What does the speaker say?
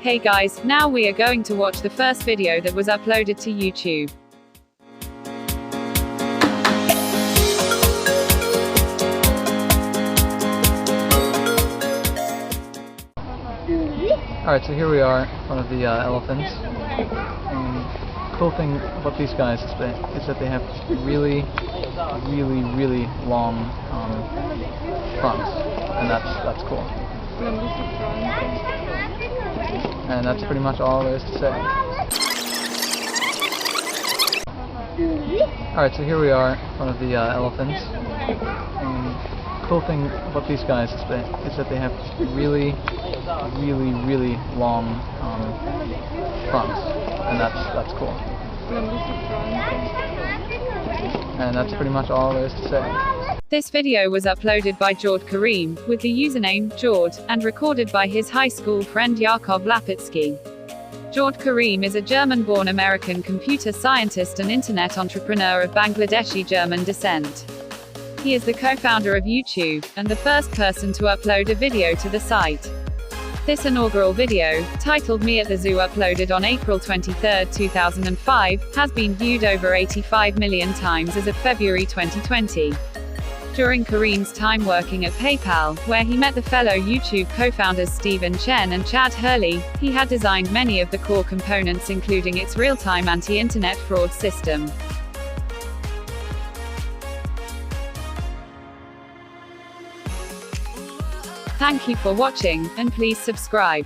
Hey guys, now we are going to watch the first video that was uploaded to YouTube. Alright, so here we are in front of the elephants. The cool thing about these guys is that they have really long fronts, and that's cool. And that's pretty much all there is to say. Alright, so here we are in front of the elephants. The cool thing about these guys is that they have really long fronts, and that's cool. And that's pretty much all there is to say. This video was uploaded by Jawed Karim, with the username Jawed, and recorded by his high school friend Yakov Lapitsky. Jawed Karim is a German-born American computer scientist and internet entrepreneur of Bangladeshi German descent. He is the co-founder of YouTube, and the first person to upload a video to the site. This inaugural video, titled Me at the Zoo, uploaded on April 23, 2005, has been viewed over 85 million times as of February 2020. During Karim's time working at PayPal, where he met the fellow YouTube co-founders Stephen Chen and Chad Hurley, he had designed many of the core components, including its real-time anti-internet fraud system. Thank you for watching, and please subscribe.